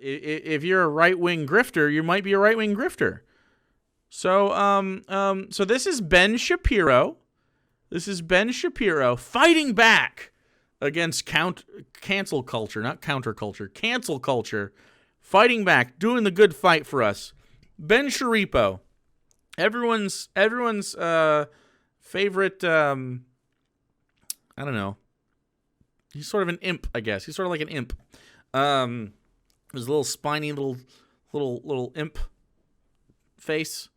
if you're a right-wing grifter, you might be a right-wing grifter. So so this is Ben Shapiro. This is Ben Shapiro fighting back against cancel culture, not counterculture, cancel culture, fighting back, doing the good fight for us. Ben Shapiro, everyone's favorite. I don't know. He's sort of an imp, I guess. He's sort of like an imp. His little spiny little imp face.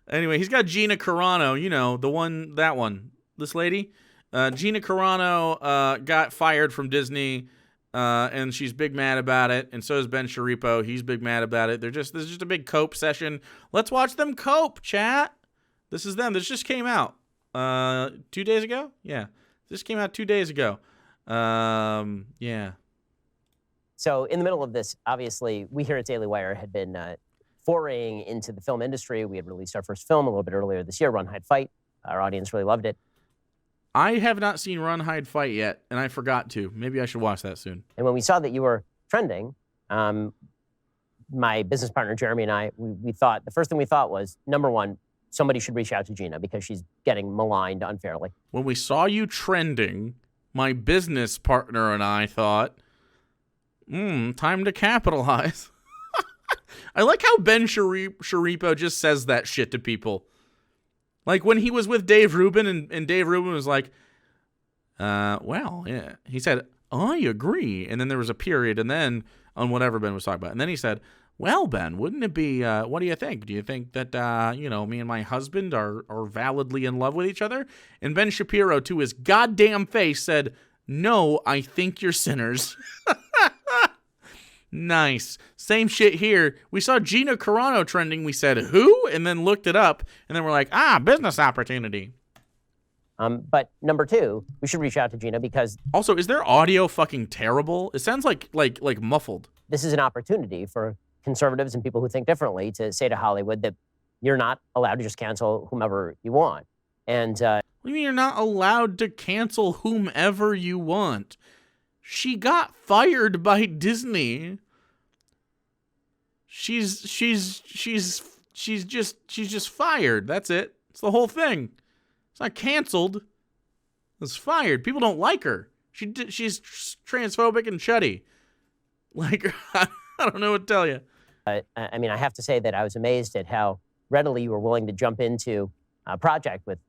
Anyway, he's got Gina Carano, you know, that one, this lady. Gina Carano got fired from Disney, and she's big mad about it, and so is Ben Shapiro. He's big mad about it. This is just a big cope session. Let's watch them cope, chat. This is them. This just came out 2 days ago? Yeah. This came out 2 days ago. Yeah. So in the middle of this, obviously, we here at Daily Wire had been foraying into the film industry. We had released our first film a little bit earlier this year, Run, Hide, Fight. Our audience really loved it. I have not seen Run, Hide, Fight yet, and I forgot to. Maybe I should watch that soon. And when we saw that you were trending, my business partner, Jeremy, and I, we thought, the first thing we thought was, number one, somebody should reach out to Gina because she's getting maligned unfairly. When we saw you trending, my business partner and I thought, time to capitalize. I like how Ben Shapiro just says that shit to people. Like when he was with Dave Rubin and Dave Rubin was like, well, yeah. He said, I agree. And then there was a period and then on whatever Ben was talking about. And then he said, well, Ben, wouldn't it be, what do you think? Do you think that, me and my husband are validly in love with each other? And Ben Shapiro, to his goddamn face, said, no, I think you're sinners. Nice. Same shit here. We saw Gina Carano trending. We said, who? And then looked it up. And then we're like, business opportunity. But number two, we should reach out to Gina because... Also, is their audio fucking terrible? It sounds like muffled. This is an opportunity for conservatives and people who think differently to say to Hollywood that you're not allowed to just cancel whomever you want. And what do you mean you're not allowed to cancel whomever you want? She got fired by Disney. She's just fired. That's it. It's the whole thing. It's not canceled. It's fired. People don't like her. She's transphobic and chuddy. Like, I don't know what to tell you. I mean, I have to say that I was amazed at how readily you were willing to jump into a project with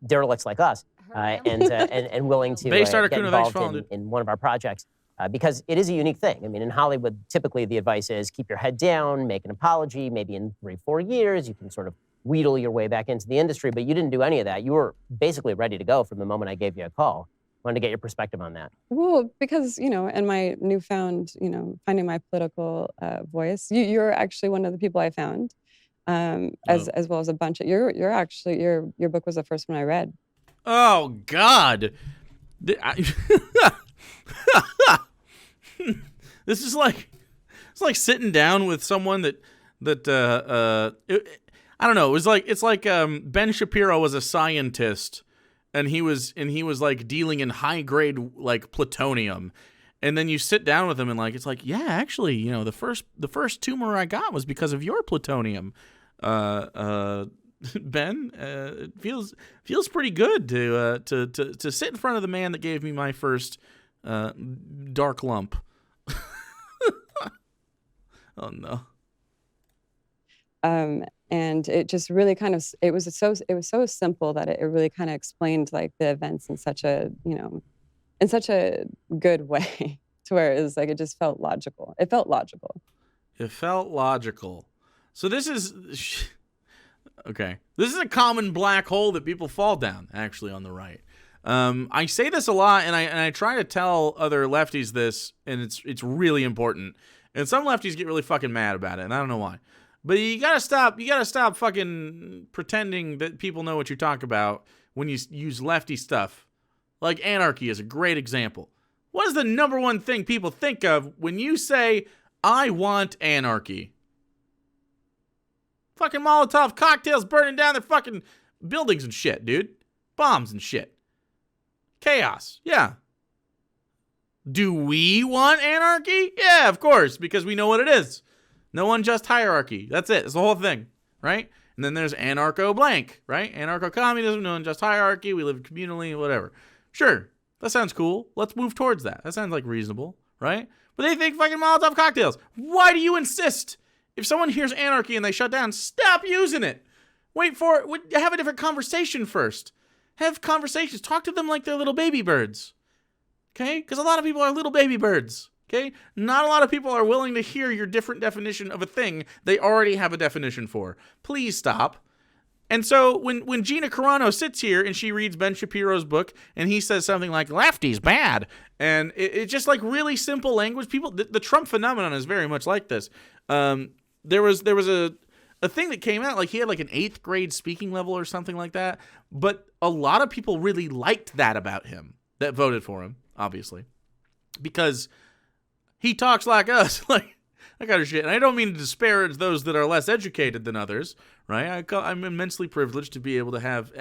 derelicts like us, and willing to get involved in one of our projects, because it is a unique thing. I mean, in Hollywood, typically the advice is keep your head down, make an apology. Maybe in 3-4 years, you can sort of wheedle your way back into the industry, but you didn't do any of that. You were basically ready to go from the moment I gave you a call. I wanted to get your perspective on that. Well, because, in my newfound, finding my political voice, you're actually one of the people I found, as well as a bunch of, your book was the first one I read. Oh, God. This is it's like sitting down with someone that I don't know. It's like Ben Shapiro was a scientist and he was like dealing in high grade like plutonium. And then you sit down with him and it's like, yeah, actually, the first tumor I got was because of your plutonium. Ben, it feels pretty good to sit in front of the man that gave me my first dark lump. Oh no. And it just really kind of it was so simple that it really kind of explained like the events in such a good way to where it was like it just felt logical. It felt logical. So this is okay. This is a common black hole that people fall down, actually, on the right. I say this a lot, and I try to tell other lefties this, and it's really important. And some lefties get really fucking mad about it, and I don't know why. But you gotta stop fucking pretending that people know what you talk about when you use lefty stuff. Like anarchy is a great example. What is the number one thing people think of when you say, I want anarchy? Fucking Molotov cocktails burning down their fucking buildings and shit, dude. Bombs and shit. Chaos. Yeah. Do we want anarchy? Yeah, of course, because we know what it is. No unjust hierarchy. That's it. It's the whole thing, right? And then there's anarcho-blank, right? Anarcho-communism, no unjust hierarchy, we live communally, whatever. Sure, that sounds cool. Let's move towards that. That sounds like reasonable, right? But they think fucking Molotov cocktails. Why do you insist? If someone hears anarchy and they shut down, stop using it. Wait for it. Have a different conversation first. Have conversations. Talk to them like they're little baby birds. Okay? Because a lot of people are little baby birds. Okay? Not a lot of people are willing to hear your different definition of a thing they already have a definition for. Please stop. And so when Gina Carano sits here and she reads Ben Shapiro's book and he says something like, lefty's bad, and it's just like really simple language. People, the Trump phenomenon is very much like this. There was a thing that came out, like he had like an 8th grade speaking level or something like that, but a lot of people really liked that about him that voted for him, obviously, because he talks like us, like that kind of shit. And I don't mean to disparage those that are less educated than others, right? I'm immensely privileged to be able to have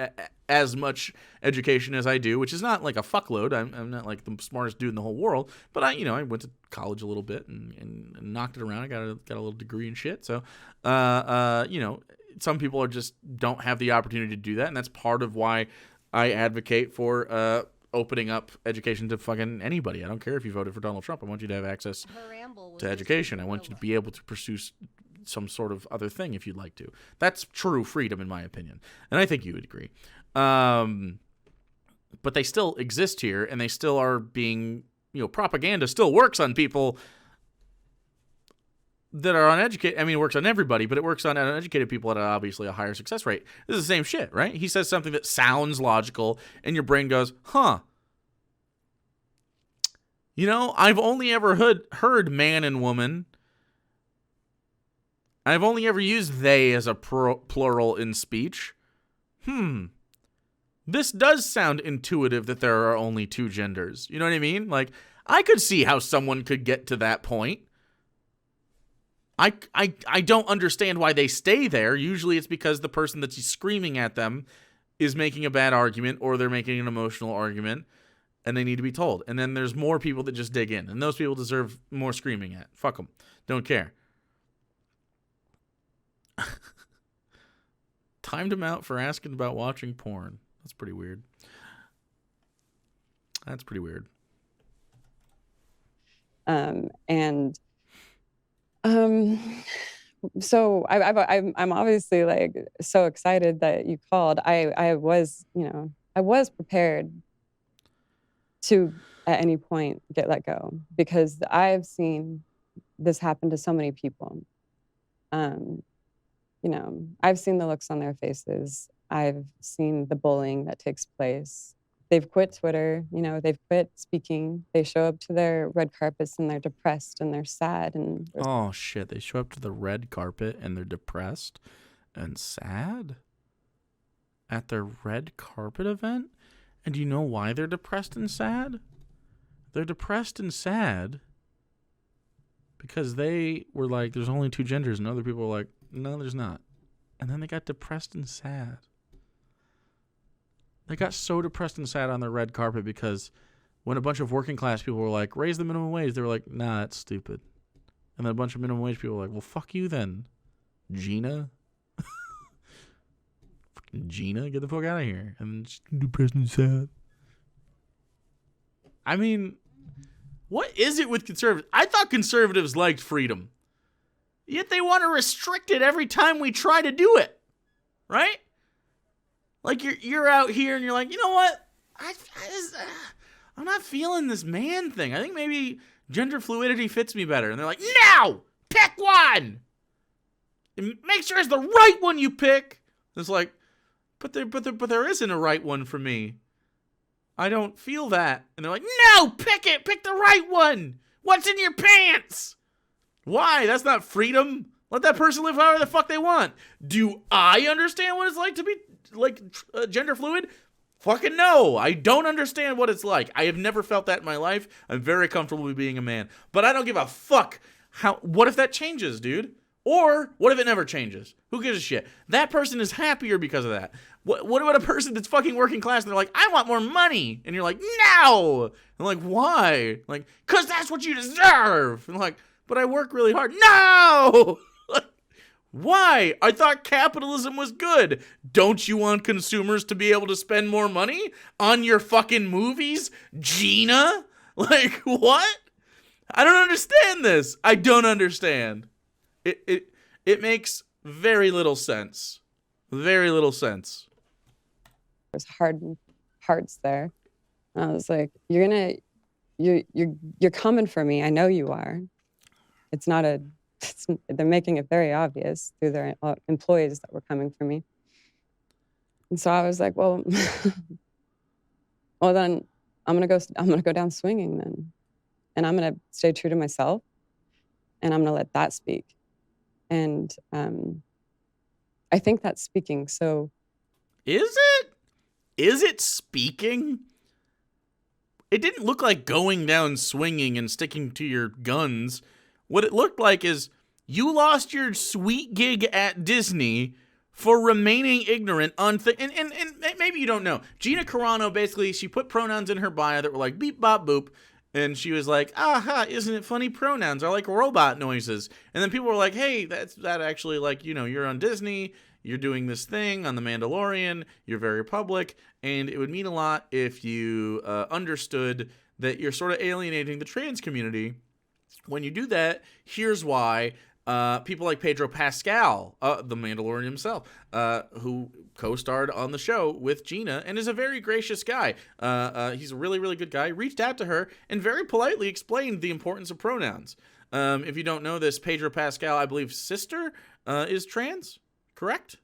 as much education as I do, which is not like a fuckload. I'm not like the smartest dude in the whole world, but I went to college a little bit and knocked it around. I got a little degree and shit. So, some people just don't have the opportunity to do that, and that's part of why I advocate for opening up education to fucking anybody. I don't care if you voted for Donald Trump. I want you to have access to education. I want you to be able to pursue some sort of other thing if you'd like to. That's true freedom, in my opinion. And I think you would agree. But they still exist here, and they still are being, propaganda still works on people that are uneducated. I mean, it works on everybody, but it works on uneducated people at obviously a higher success rate. This is the same shit, right? He says something that sounds logical, and your brain goes, huh. I've only ever heard man and woman. I've only ever used they as a plural in speech. This does sound intuitive that there are only 2 genders. You know what I mean? Like, I could see how someone could get to that point. I don't understand why they stay there. Usually it's because the person that's screaming at them is making a bad argument, or they're making an emotional argument, and they need to be told. And then there's more people that just dig in, and those people deserve more screaming at. Fuck them. Don't care. Timed him out for asking about watching porn. That's pretty weird. So I'm obviously like so excited that you called. I was prepared to at any point get let go, because I've seen this happen to so many people. I've seen the looks on their faces. I've seen the bullying that takes place. They've quit Twitter, they've quit speaking. They show up to their red carpets and they're depressed and they're sad. Oh, shit. They show up to the red carpet and they're depressed and sad? At their red carpet event? And do you know why they're depressed and sad? They're depressed and sad because they were like, there's only 2 genders, and other people were like, no, there's not. And then they got depressed and sad. They got so depressed and sad on their red carpet because when a bunch of working class people were like, raise the minimum wage, they were like, nah, that's stupid. And then a bunch of minimum wage people were like, well, fuck you then, Gina. Fucking Gina, get the fuck out of here. And she's depressed and sad. I mean, what is it with conservatives? I thought conservatives liked freedom. Yet they want to restrict it every time we try to do it. Right? Like, you're out here and you're like, you know what? I'm not feeling this man thing. I think maybe gender fluidity fits me better. And they're like, no! Pick one! And make sure it's the right one you pick. It's like, but there isn't a right one for me. I don't feel that. And they're like, no! Pick it! Pick the right one! What's in your pants? Why? That's not freedom. Let that person live however the fuck they want. Do I understand what it's like to be gender fluid? Fucking no. I don't understand what it's like. I have never felt that in my life. I'm very comfortable with being a man. But I don't give a fuck. What if that changes, dude? Or what if it never changes? Who gives a shit? That person is happier because of that. What about a person that's fucking working class and they're like, I want more money. And you're like, no. And like, why? Like, because that's what you deserve. And like, but I work really hard. No. Why? I thought capitalism was good. Don't you want consumers to be able to spend more money on your fucking movies, Gina? Like, what? I don't understand this. I don't understand. It makes very little sense. Very little sense. There's hard hearts there. And I was like, you're coming for me. I know you are. They're making it very obvious through their employees that were coming for me. And so I was like, well, then I'm gonna go down swinging then, and I'm gonna stay true to myself, and I'm gonna let that speak. And I think that's speaking. So, is it speaking? It didn't look like going down swinging and sticking to your guns. What it looked like is you lost your sweet gig at Disney for remaining ignorant on and maybe you don't know. Gina Carano, basically, she put pronouns in her bio that were like beep, bop, boop. And she was like, aha, isn't it funny? Pronouns are like robot noises. And then people were like, hey, that actually, like, you know, you're on Disney, you're doing this thing on The Mandalorian, you're very public, and it would mean a lot if you understood that you're sort of alienating the trans community. When you do that, here's why. People like Pedro Pascal, the Mandalorian himself, who co-starred on the show with Gina and is a very gracious guy. He's a really, really good guy. Reached out to her and very politely explained the importance of pronouns. If you don't know this, Pedro Pascal, I believe, sister is trans, correct?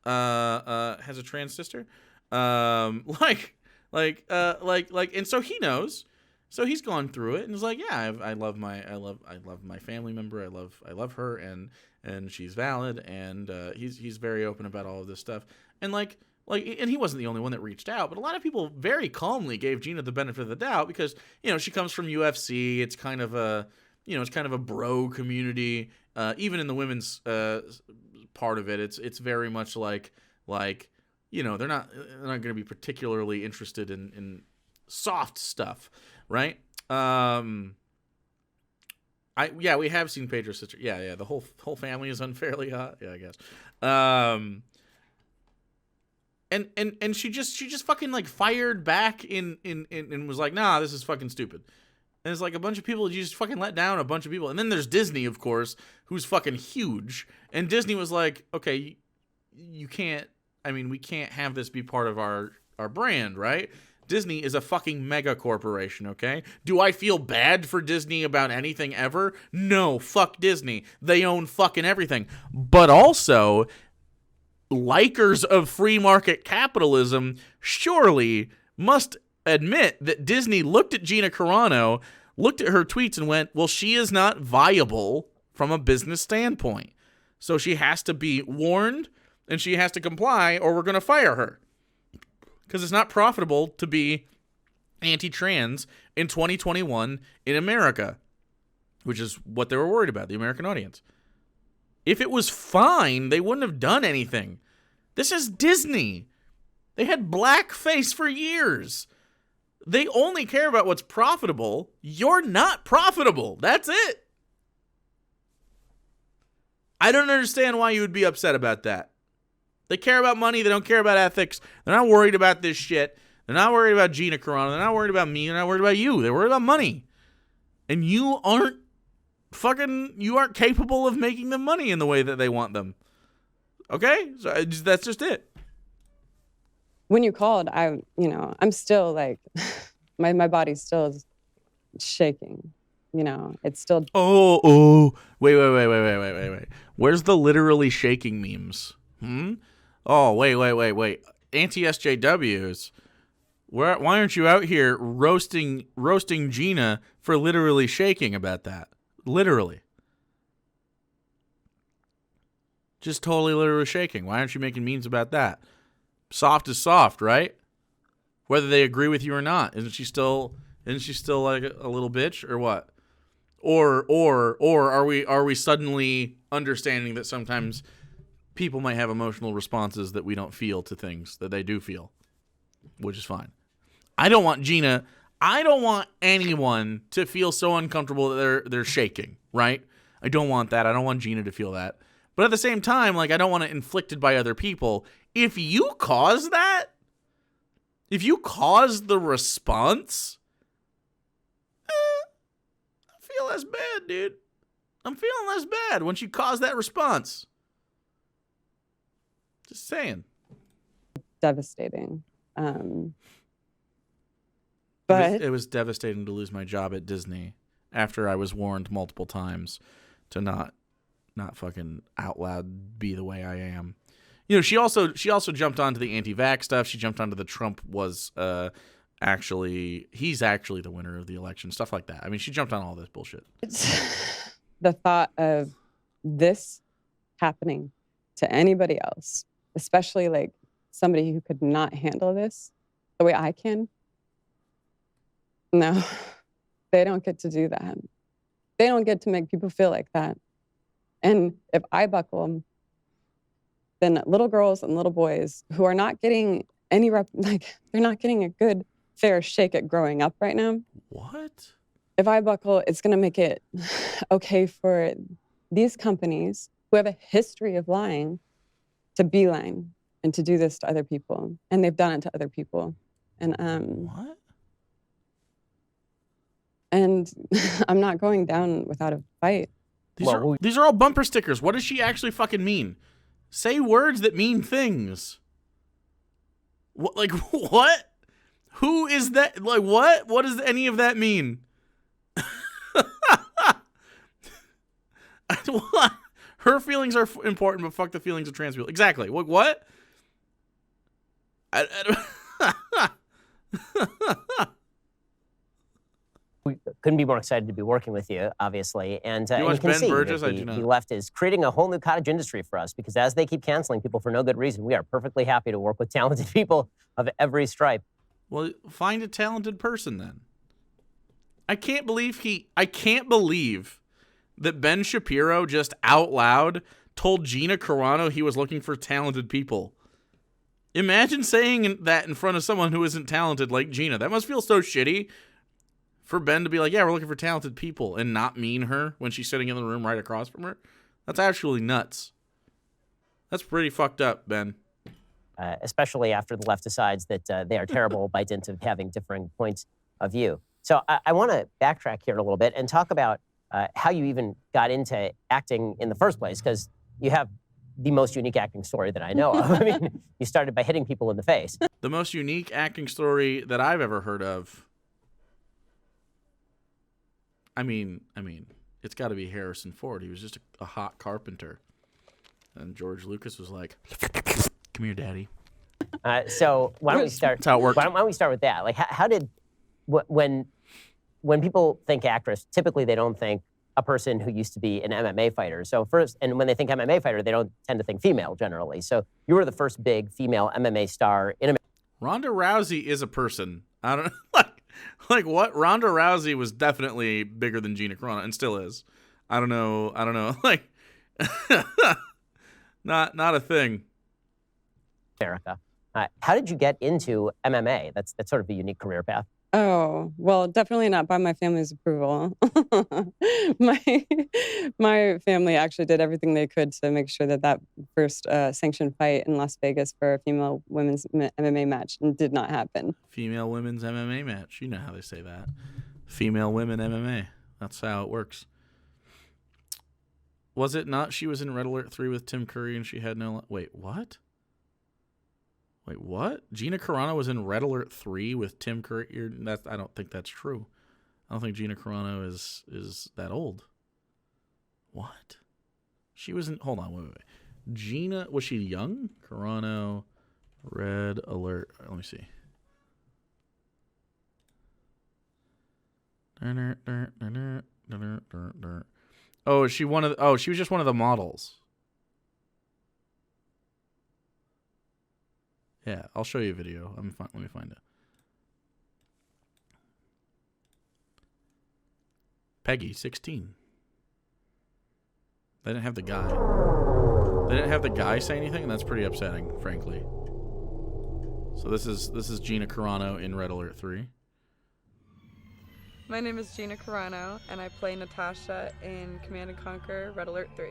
Has a trans sister. And so he knows. So he's gone through it and is like, yeah, I love my family member. I love her and she's valid. And he's very open about all of this stuff. And and he wasn't the only one that reached out, but a lot of people very calmly gave Gina the benefit of the doubt because, you know, she comes from UFC. It's kind of a bro community. Even in the women's part of it, it's very much like, you know, they're not going to be particularly interested in soft stuff. Right? We have seen Pedro's sister. Yeah. The whole family is unfairly hot. Yeah, I guess. And she just fucking like fired back and was like, nah, this is fucking stupid. And it's like a bunch of people, you just fucking let down a bunch of people. And then there's Disney, of course, who's fucking huge. And Disney was like, okay, you can't. I mean, we can't have this be part of our brand, right? Disney is a fucking mega corporation, okay? Do I feel bad for Disney about anything ever? No, fuck Disney. They own fucking everything. But also, likers of free market capitalism surely must admit that Disney looked at Gina Carano, looked at her tweets and went, well, she is not viable from a business standpoint. So she has to be warned and she has to comply or we're going to fire her. Because it's not profitable to be anti-trans in 2021 in America, which is what they were worried about, the American audience. If it was fine, they wouldn't have done anything. This is Disney. They had blackface for years. They only care about what's profitable. You're not profitable. That's it. I don't understand why you would be upset about that. They care about money. They don't care about ethics. They're not worried about this shit. They're not worried about Gina Carano. They're not worried about me. They're not worried about you. They're worried about money. And you aren't capable of making them money in the way that they want them. Okay? So that's just it. When you called, I'm still like, my body still is shaking. You know, it's still. Oh, wait. Where's the literally shaking memes? Oh, wait. Anti-SJWs. Why aren't you out here roasting Gina for literally shaking about that? Literally. Just totally literally shaking. Why aren't you making memes about that? Soft is soft, right? Whether they agree with you or not. Isn't she still like a little bitch or what? Or are we suddenly understanding that sometimes people might have emotional responses that we don't feel to things that they do feel, which is fine. I don't want anyone to feel so uncomfortable that they're shaking, right? I don't want that. I don't want Gina to feel that. But at the same time, like, I don't want it inflicted by other people. If you cause that, if you cause the response, I feel less bad, dude. I'm feeling less bad once you cause that response. Just saying. Devastating. But it was devastating to lose my job at Disney after I was warned multiple times to not fucking out loud be the way I am. You know, she also jumped onto the anti-vax stuff. She jumped onto the Trump was he's actually the winner of the election, stuff like that. I mean, she jumped on all this bullshit. The thought of this happening to anybody else, especially like somebody who could not handle this the way I can. No, they don't get to do that. They don't get to make people feel like that. And if I buckle them, then little girls and little boys who are not getting they're not getting a good, fair shake at growing up right now. What? If I buckle, it's going to make it okay for these companies who have a history of lying to beeline and to do this to other people. And they've done it to other people. And what? And I'm not going down without a fight. These are all bumper stickers. What does she actually fucking mean? Say words that mean things. What? Like, what? Who is that? Like, what? What does any of that mean? Her feelings are important, but fuck the feelings of trans people. Exactly. What? We couldn't be more excited to be working with you, obviously. And you watch can Ben see Burgess? that the left is creating a whole new cottage industry for us, because as they keep canceling people for no good reason, we are perfectly happy to work with talented people of every stripe. Well, find a talented person then. I can't believe that Ben Shapiro just out loud told Gina Carano he was looking for talented people. Imagine saying that in front of someone who isn't talented like Gina. That must feel so shitty for Ben to be like, yeah, we're looking for talented people, and not mean her when she's sitting in the room right across from her. That's actually nuts. That's pretty fucked up, Ben. Especially after the left decides that they are terrible by dint of having differing points of view. So I want to backtrack here a little bit and talk about how you even got into acting in the first place, because you have the most unique acting story that I know of. I mean, you started by hitting people in the face. The most unique acting story that I've ever heard of. I mean, it's got to be Harrison Ford. He was just a hot carpenter. And George Lucas was like, come here, daddy. So why don't we start? That's how it works. Why don't we start with that? Like, how did, when people think actress, typically they don't think a person who used to be an MMA fighter. So first, and when they think MMA fighter, they don't tend to think female generally. So you were the first big female MMA star in America. Ronda Rousey is a person. I don't like what? Ronda Rousey was definitely bigger than Gina Carano and still is. I don't know. Like, not a thing. America. How did you get into MMA? That's sort of a unique career path. Oh, well, definitely not by my family's approval. My family actually did everything they could to make sure that first sanctioned fight in Las Vegas for a female women's MMA match did not happen. Female women's MMA match. You know how they say that. Female women MMA. That's how it works. Was it not she was in Red Alert 3 with Tim Curry and she had no... Wait, what? Gina Carano was in Red Alert 3 with Tim Curry? I don't think that's true. I don't think Gina Carano is that old. What? She was in... Hold on, wait. Gina... Was she young? Carano, Red Alert. Let me see. Oh, she was just one of the models. Yeah, I'll show you a video. Let me find it. Peggy, 16. They didn't have the guy. They didn't have the guy say anything, and that's pretty upsetting, frankly. So this is Gina Carano in Red Alert 3. My name is Gina Carano, and I play Natasha in Command & Conquer Red Alert 3.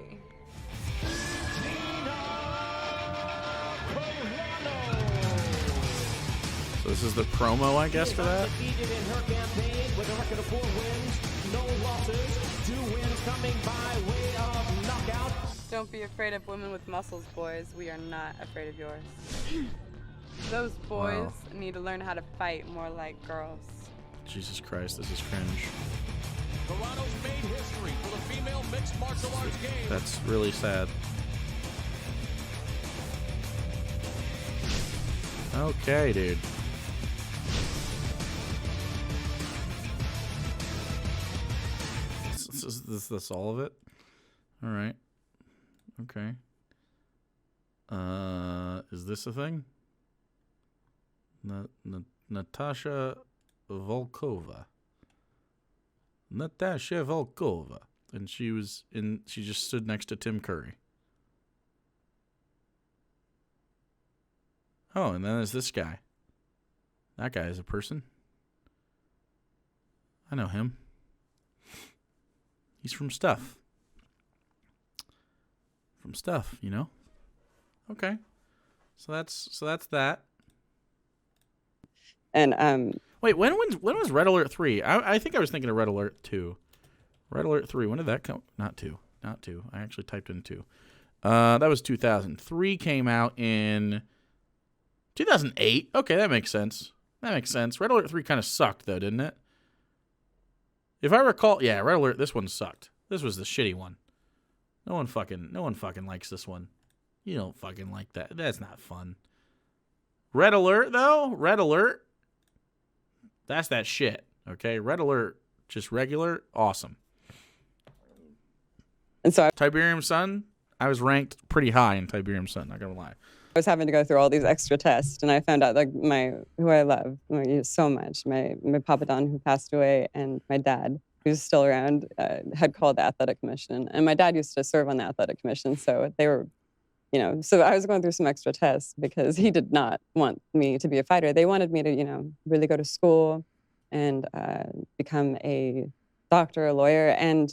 So this is the promo, I guess, for that? Don't be afraid of women with muscles, boys. We are not afraid of yours. Those boys need to learn how to fight more like girls. Jesus Christ, this is cringe. Carano's made history for the female mixed martial arts game. That's really sad. Okay, dude. Is this all of it? All right. Okay. Is this a thing? Natasha Volkova. Natasha Volkova. And she just stood next to Tim Curry. Oh, and then there's this guy. That guy is a person. I know him. He's from Stuff. From Stuff, you know? Okay. So that's that. And wait, when was Red Alert 3? I think I was thinking of Red Alert 2. Red Alert 3, when did that come? Not 2. I actually typed in 2. That was 2003, came out in 2008. Okay, that makes sense. Red Alert 3 kind of sucked though, didn't it? If I recall, yeah, Red Alert, this one sucked. This was the shitty one. No one fucking likes this one. You don't fucking like that. That's not fun. Red Alert though, Red Alert. That's that shit. Okay, Red Alert, just regular, awesome. And so Tiberium Sun, I was ranked pretty high in Tiberium Sun, not gonna lie. I was having to go through all these extra tests, and I found out like who I love so much, my Papa Don, who passed away, and my dad, who's still around, had called the athletic commission, and my dad used to serve on the athletic commission, so they were, so I was going through some extra tests because he did not want me to be a fighter. They wanted me to, really go to school and become a doctor, a lawyer, and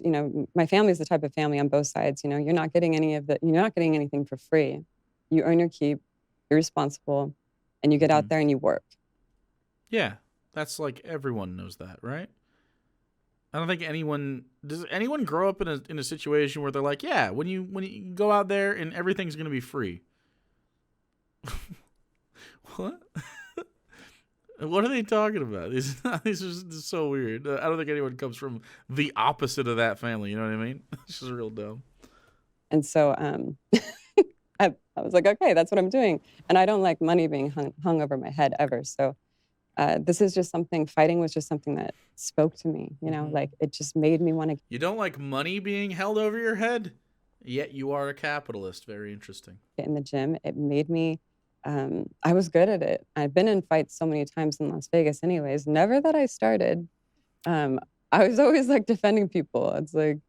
my family is the type of family on both sides. You're not getting you're not getting anything for free. You earn your keep, you're responsible, and you get out there and you work. Yeah, that's like everyone knows that, right? I don't think does anyone grow up in a situation where they're like, yeah, when you go out there and everything's gonna be free. What? What are they talking about? These are just so weird. I don't think anyone comes from the opposite of that family. You know what I mean? It's just real dumb. And so, I was like, okay, that's what I'm doing. And I don't like money being hung over my head ever. So this is just fighting was just something that spoke to me, like it just made me want to. You don't like money being held over your head, yet you are a capitalist. Very interesting. Get in the gym. It made me, I was good at it. I've been in fights so many times in Las Vegas anyways. Never that I started. I was always like defending people. It's like,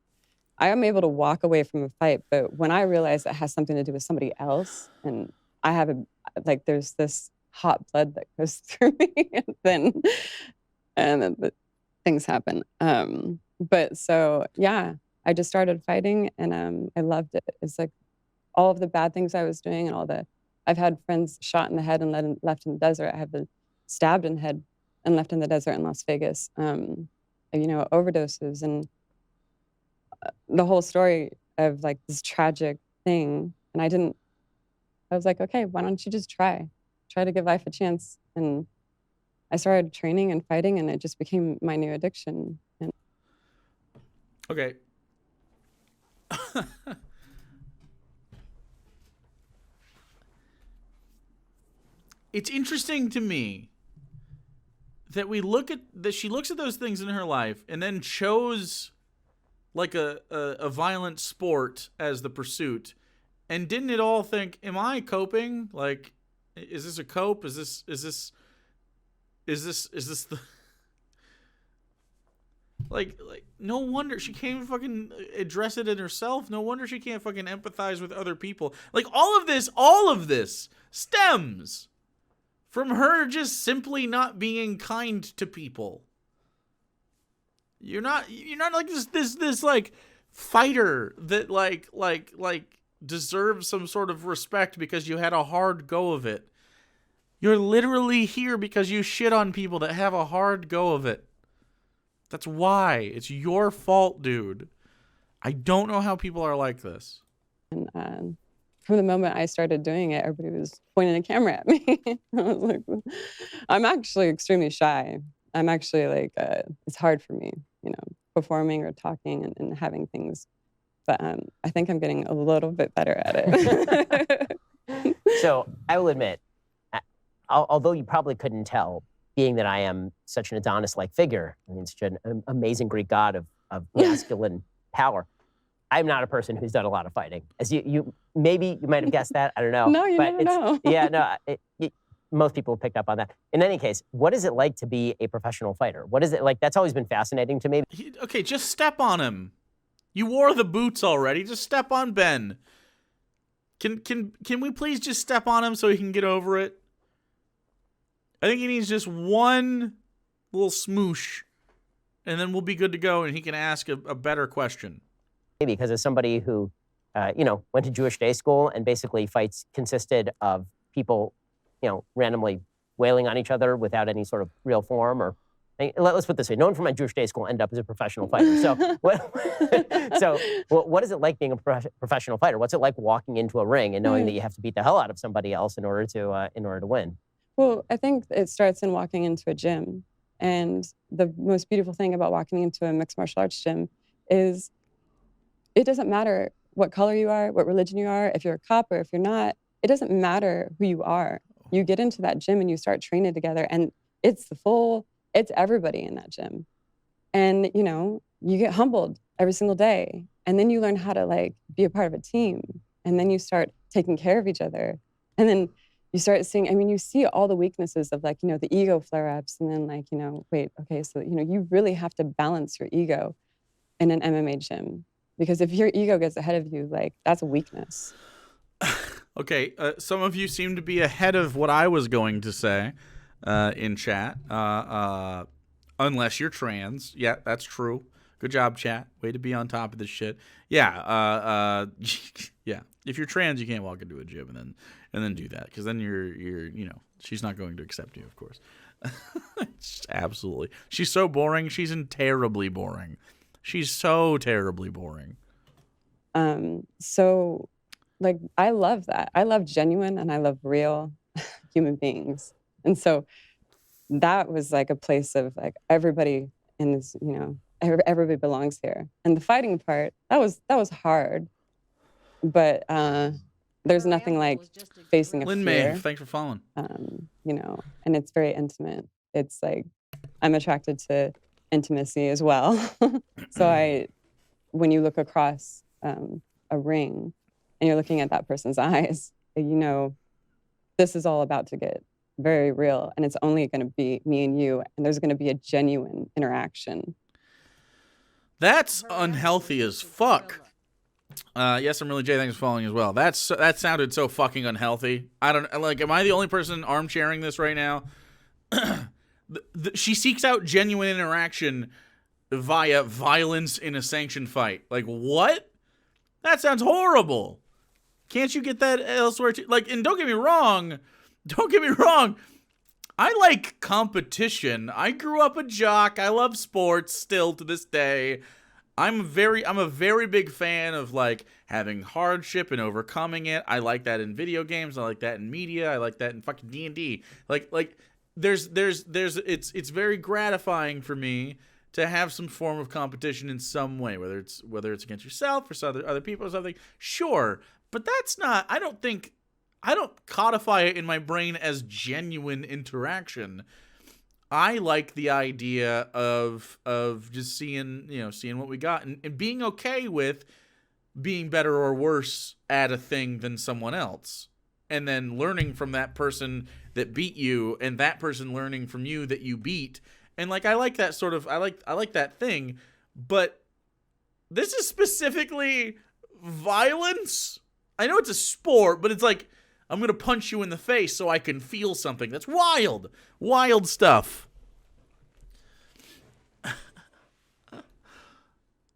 I am able to walk away from a fight, but when I realize it has something to do with somebody else, and I have there's this hot blood that goes through me, and then things happen. But so yeah, I just started fighting, and I loved it. It's like all of the bad things I was doing, and I've had friends shot in the head and left in the desert. I have been stabbed in the head and left in the desert in Las Vegas. Overdoses and the whole story of like this tragic thing. And I was like, okay, why don't you just try to give life a chance? And I started training and fighting, and it just became my new addiction. And okay. It's interesting to me that she looks at those things in her life and then chose like a violent sport as the pursuit, and didn't at all think, am I coping? Like, is this a cope? Is this the Like, no wonder she can't even fucking address it in herself. No wonder she can't fucking empathize with other people. Like, all of this stems from her just simply not being kind to people. You're not like this like fighter that like deserves some sort of respect because you had a hard go of it. You're literally here because you shit on people that have a hard go of it. That's why. It's your fault, dude. I don't know how people are like this. And from the moment I started doing it, everybody was pointing a camera at me. I was like, I'm actually extremely shy. I'm actually like, it's hard for me, performing or talking and having things. But I think I'm getting a little bit better at it. So I will admit, although you probably couldn't tell, being that I am such an Adonis-like figure, I mean, such an amazing Greek god of masculine power, I'm not a person who's done a lot of fighting. As you maybe you might have guessed that. I don't know. No, you never know. Yeah, no. Most people have picked up on that. In any case, what is it like to be a professional fighter? What is it like? That's always been fascinating to me. Okay, just step on him. You wore the boots already. Just step on Ben. Can we please just step on him so he can get over it? I think he needs just one little smoosh, and then we'll be good to go, and he can ask a better question. Maybe because as somebody who, went to Jewish day school and basically fights consisted of people, randomly wailing on each other without any sort of real form or. Let's put it this way: no one from my Jewish day school ended up as a professional fighter. So, what is it like being a professional fighter? What's it like walking into a ring and knowing that you have to beat the hell out of somebody else in order to win? Well, I think it starts in walking into a gym. And the most beautiful thing about walking into a mixed martial arts gym is it doesn't matter what color you are, what religion you are, if you're a cop or if you're not. It doesn't matter who you are. You get into that gym and you start training together, and it's everybody in that gym. And, you get humbled every single day. And then you learn how to be a part of a team. And then you start taking care of each other. And then you start seeing, you see all the weaknesses of the ego flare-ups. And then wait, okay, so, you really have to balance your ego in an MMA gym. Because if your ego gets ahead of you, that's a weakness. Okay, some of you seem to be ahead of what I was going to say. In chat, unless you're trans. Yeah, that's true. Good job, chat. Way to be on top of this shit. Yeah, yeah. If you're trans, you can't walk into a gym and then do that, because then you're she's not going to accept you, of course. Absolutely. She's so boring. She's terribly boring. She's so terribly boring. So, I love that. I love genuine and I love real human beings. And so that was a place of everybody in this, everybody belongs here. And the fighting part, that was hard. But there's nothing like facing a Lynn fear. May, thanks for following. And it's very intimate. It's I'm attracted to intimacy as well. So when you look across a ring and you're looking at that person's eyes, this is all about to get very real, and it's only going to be me and you, and there's going to be a genuine interaction. That's unhealthy as fuck. Yes, I'm really Jay. Thanks for following as well. That sounded so fucking unhealthy. I don't am I the only person armchairing this right now? She seeks out genuine interaction via violence in a sanctioned fight. What? That sounds horrible. Can't you get that elsewhere too? And don't get me wrong. I like competition. I grew up a jock. I love sports still to this day. I'm a very big fan of having hardship and overcoming it. I like that in video games. I like that in media. I like that in fucking D&D. It's very gratifying for me to have some form of competition in some way, whether it's against yourself or other people or something. Sure, but that's not. I don't codify it in my brain as genuine interaction. I like the idea of just seeing what we got and being okay with being better or worse at a thing than someone else. And then learning from that person that beat you and that person learning from you that you beat And like I like that sort of I like that thing, but this is specifically violence. I know it's a sport, but it's like I'm going to punch you in the face so I can feel something. That's wild. Wild stuff.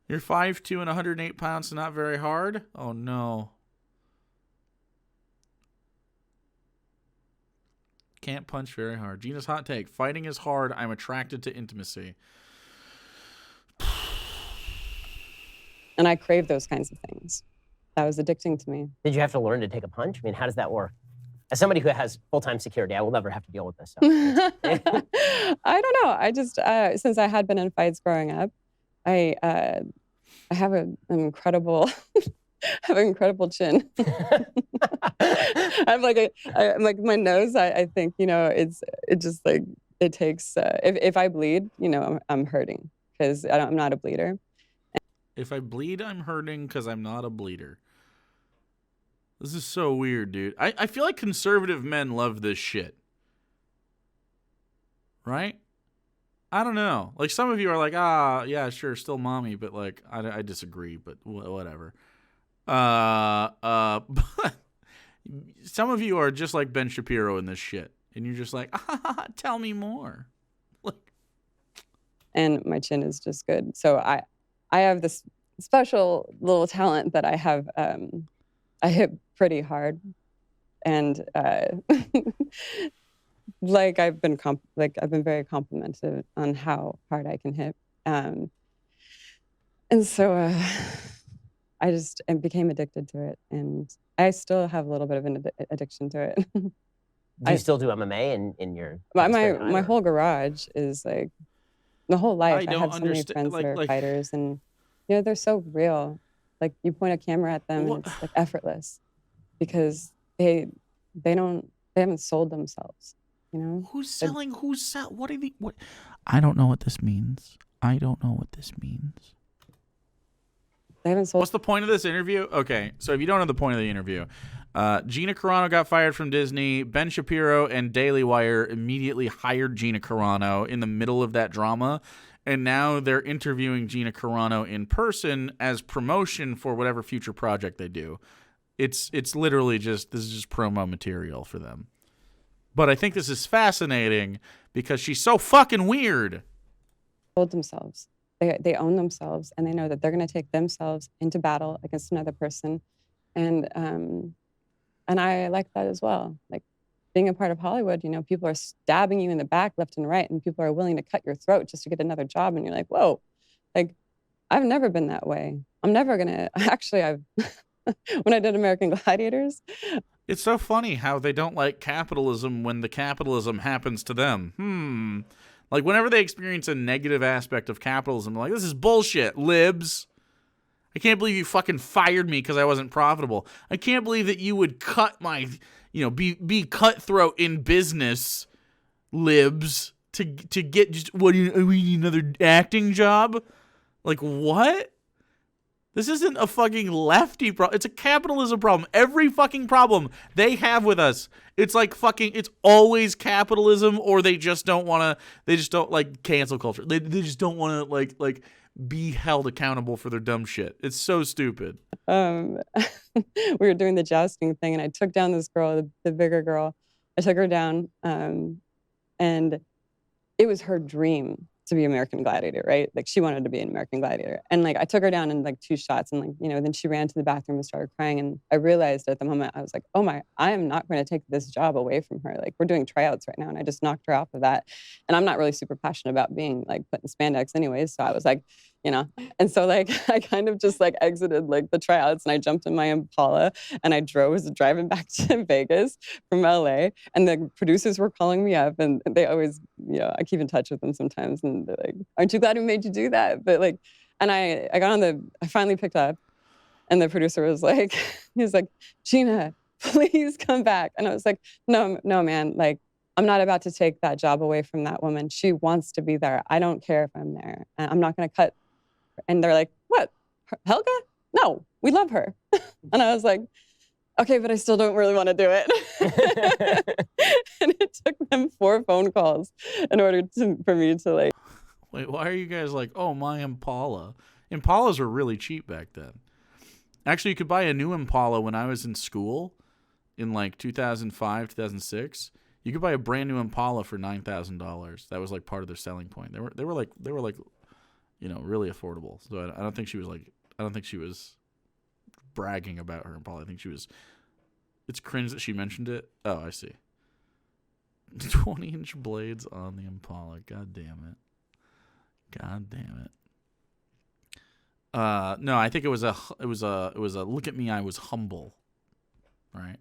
You're 5'2" and 108 pounds, so not very hard? Oh, no. Can't punch very hard. Gina's hot take. Fighting is hard. I'm attracted to intimacy. And I crave those kinds of things. That was addicting to me. Did you have to learn to take a punch? I mean, how does that work? As somebody who has full-time security, I will never have to deal with this stuff. I don't know. I just, since I had been in fights growing up, I have an incredible, chin. I'm like my nose. I think it just like it takes. If I bleed, I'm hurting because I'm not a bleeder. If I bleed, I'm hurting because I'm not a bleeder. This is so weird, dude. I feel like conservative men love this shit. Right? I don't know. Like, some of you are like, yeah, sure, still mommy, but, like, I disagree, but whatever. But some of you are just like Ben Shapiro in this shit, and you're just like, tell me more. Like, and my chin is just good. So I have this special little talent that I have. I hit pretty hard, and like I've been very complimented on how hard I can hit, and so I became addicted to it, and I still have a little bit of an addiction to it. Do you still do MMA in your? My whole garage is like the whole life. I have so many friends that are fighters, and they're so real. Like, you point a camera at them, and it's like effortless, because they haven't sold themselves. Who's selling? What are the? What? I don't know what this means. I don't know what this means. They haven't sold. What's the point of this interview? Okay, so if you don't know the point of the interview, Gina Carano got fired from Disney. Ben Shapiro and Daily Wire immediately hired Gina Carano in the middle of that drama. And now they're interviewing Gina Carano in person as promotion for whatever future project they do. It's literally this is just promo material for them. But I think this is fascinating because she's so fucking weird. Hold themselves. They own themselves, and they know that they're going to take themselves into battle against another person. And I like that as well. Like, being a part of Hollywood, people are stabbing you in the back left and right, and people are willing to cut your throat just to get another job. And you're like, whoa, like, I've never been that way. I'm never going to, actually, when I did American Gladiators. It's so funny how they don't like capitalism when the capitalism happens to them. Like, whenever they experience a negative aspect of capitalism, they're like, this is bullshit, libs. I can't believe you fucking fired me because I wasn't profitable. I can't believe that you would cut my... be cutthroat in business, libs, to get just, we need another acting job? Like, what? This isn't a fucking lefty problem. It's a capitalism problem. Every fucking problem they have with us, it's like fucking, it's always capitalism, or they just don't like cancel culture. They just don't want to like be held accountable for their dumb shit. It's so stupid. We were doing the jousting thing, and I took down this girl, the bigger girl. I took her down, and it was her dream to be American Gladiator, right? Like, she wanted to be an American Gladiator. And like, I took her down in like 2 shots, and like, then she ran to the bathroom and started crying. And I realized at the moment, I was like, oh my, I am not going to take this job away from her. Like, we're doing tryouts right now, and I just knocked her off of that. And I'm not really super passionate about being like put in spandex anyways. So I was like, and so like, I kind of just like exited like the tryouts, and I jumped in my Impala, and I was driving back to Vegas from LA, and the producers were calling me up, and they always, I keep in touch with them sometimes, and they're like, aren't you glad we made you do that? But like, and I finally picked up, and the producer was like, he was like, Gina, please come back. And I was like, no, man, like, I'm not about to take that job away from that woman. She wants to be there. I don't care if I'm there. I'm not going to cut. And they're like, what? Helga? No, we love her. And I was like, okay, but I still don't really want to do it. And it took them 4 phone calls in order for me to like Wait, why are you guys like, oh, my Impala? Impalas were really cheap back then. Actually, you could buy a new Impala when I was in school in like 2005, 2006. You could buy a brand new Impala for $9,000. That was like part of their selling point. They were like, you know, really affordable. So I don't think she was bragging about her Impala. I think she was. It's cringe that she mentioned it. Oh, I see. 20-inch blades on the Impala. God damn it. No, I think it was a look at me, I was humble. Right.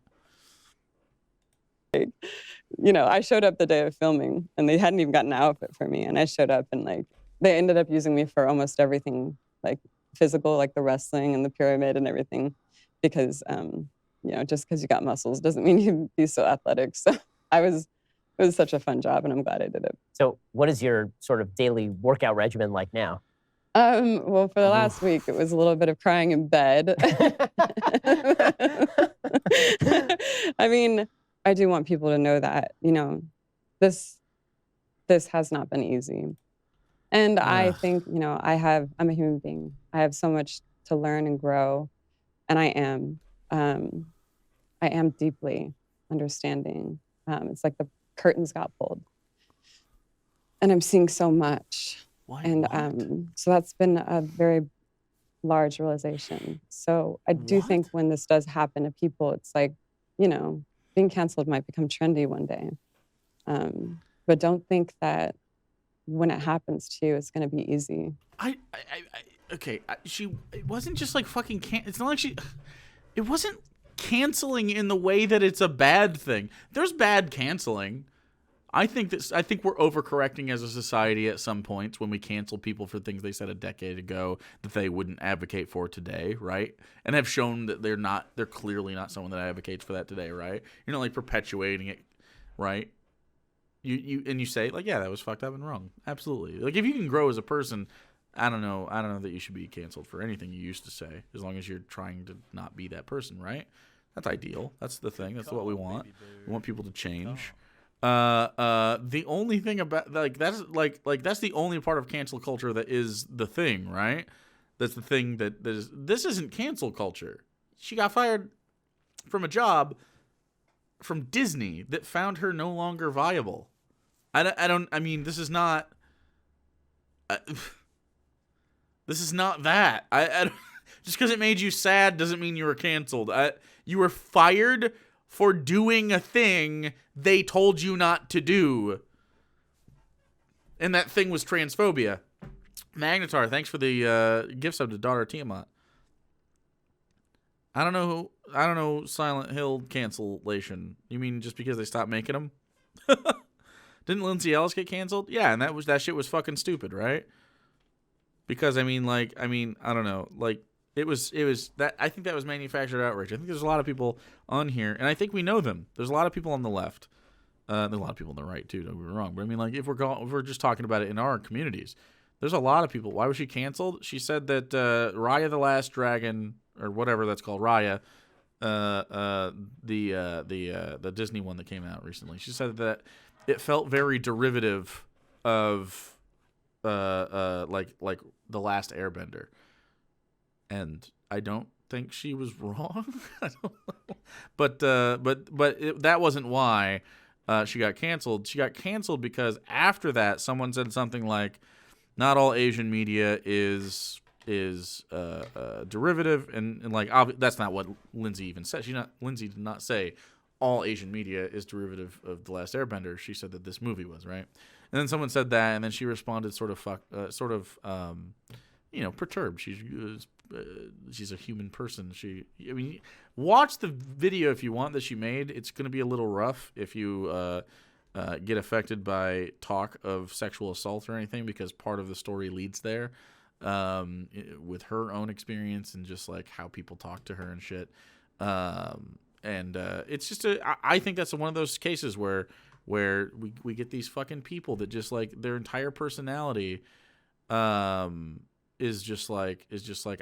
You know, I showed up the day of filming and they hadn't even gotten an outfit for me. And I showed up and like, they ended up using me for almost everything, like physical, like the wrestling and the pyramid and everything. Because, you know, just because you got muscles doesn't mean you be so athletic. So it was such a fun job and I'm glad I did it. So what is your sort of daily workout regimen like now? Well, for the last week, it was a little bit of crying in bed. I mean, I do want people to know that, you know, this has not been easy. And I think, you know, I'm a human being. I have so much to learn and grow. And I am deeply understanding. It's like the curtains got pulled. And I'm seeing so much. So that's been a very large realization. So I do think when this does happen to people, it's like, you know, being canceled might become trendy one day. But don't think that when it happens to you, it's going to be easy. It wasn't just like fucking it's not like it wasn't canceling in the way that it's a bad thing. There's bad canceling. I think we're overcorrecting as a society at some points when we cancel people for things they said a decade ago that they wouldn't advocate for today, right? And have shown that they're clearly not someone that advocates for that today, right? You're not like perpetuating it, right? You say like, yeah, that was fucked up and wrong. Absolutely. Like if you can grow as a person, I don't know that you should be canceled for anything you used to say, as long as you're trying to not be that person, right? That's ideal. That's the thing. That's what we want. We want people to change. The only thing about that's the only part of cancel culture that is the thing, right? That's the thing this isn't cancel culture. She got fired from a job from Disney that found her no longer viable. I mean, this is not that. Just because it made you sad doesn't mean you were canceled. You were fired for doing a thing they told you not to do. And that thing was transphobia. Magnetar, thanks for the gift sub to Daughter Tiamat. I don't know Silent Hill cancellation. You mean just because they stopped making them? Didn't Lindsay Ellis get canceled? Yeah, and that shit was fucking stupid, right? Because I don't know, like it was that I think that was manufactured outrage. I think there's a lot of people on here, and I think we know them. There's a lot of people on the left. There's a lot of people on the right too. Don't get me wrong, but I mean, like if we're just talking about it in our communities, there's a lot of people. Why was she canceled? She said that Raya the Last Dragon, or whatever that's called, Raya, the Disney one that came out recently. She said that it felt very derivative of like The Last Airbender. And I don't think she was wrong. I don't know. But that wasn't why she got canceled. She got canceled because after that, someone said something like, "Not all Asian media is derivative," and like that's not what Lindsay even said. Lindsay did not say all Asian media is derivative of The Last Airbender. She said that this movie was, right. And then someone said that, and then she responded perturbed. She's a human person. Watch the video if you want that she made. It's going to be a little rough if you get affected by talk of sexual assault or anything, because part of the story leads there with her own experience and just like how people talk to her and shit. And it's just I think that's one of those cases where we get these fucking people that just like their entire personality is just like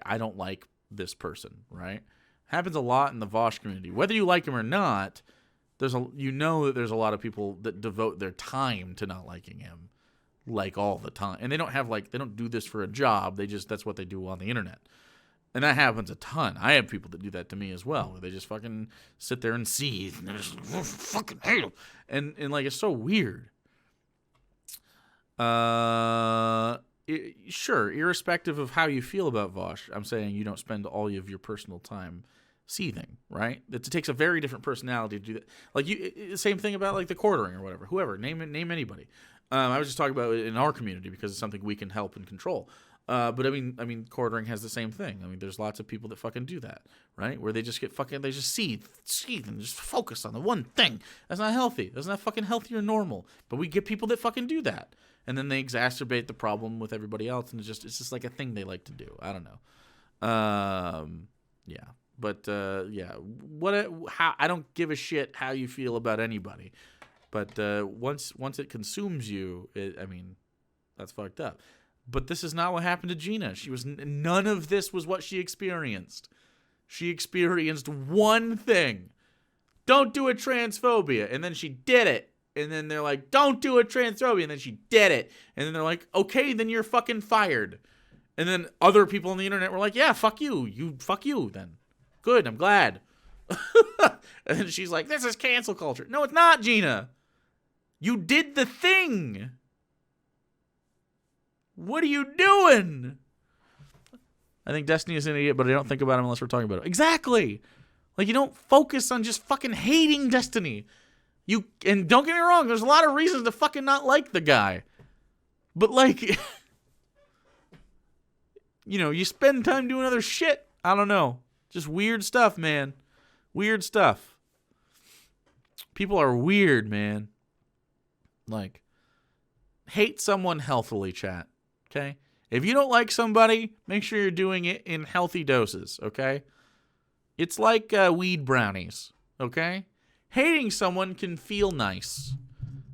I don't like this person, right? Happens a lot in the Vosh community. Whether you like him or not, that there's a lot of people that devote their time to not liking him. like all the time. And they don't do this for a job. That's what they do on the internet. And that happens a ton. I have people that do that to me as well, where they just fucking sit there and seethe, and they just fucking hate them. And like, it's so weird. Sure, irrespective of how you feel about Vosh, I'm saying you don't spend all of your personal time seething, right? It takes a very different personality to do that. Like, same thing about like the quartering or whatever. Whoever, name anybody. I was just talking about it in our community because it's something we can help and control. But I mean, quartering has the same thing. I mean, there's lots of people that fucking do that, right? Where they just they just seethe, and just focus on the one thing. That's not healthy. That's not fucking healthy or normal. But we get people that fucking do that, and then they exacerbate the problem with everybody else, and it's just like a thing they like to do. I don't know. Yeah, but yeah. How I don't give a shit how you feel about anybody, but once it consumes you, I mean, that's fucked up. But this is not what happened to Gina. None of this was what she experienced. She experienced one thing. Don't do a transphobia. And then she did it. And then they're like, don't do a transphobia. And then she did it. And then they're like, okay, then you're fucking fired. And then other people on the internet were like, yeah, fuck you. Fuck you then. Good, I'm glad. And then she's like, this is cancel culture. No, it's not, Gina. You did the thing. What are you doing? I think Destiny is an idiot, but I don't think about him unless we're talking about it. Exactly. Like, you don't focus on just fucking hating Destiny. And don't get me wrong, there's a lot of reasons to fucking not like the guy. But, like, you spend time doing other shit. I don't know. Just weird stuff, man. Weird stuff. People are weird, man. Like, hate someone healthily, chat. Okay? If you don't like somebody, make sure you're doing it in healthy doses, okay? It's like weed brownies, okay? Hating someone can feel nice,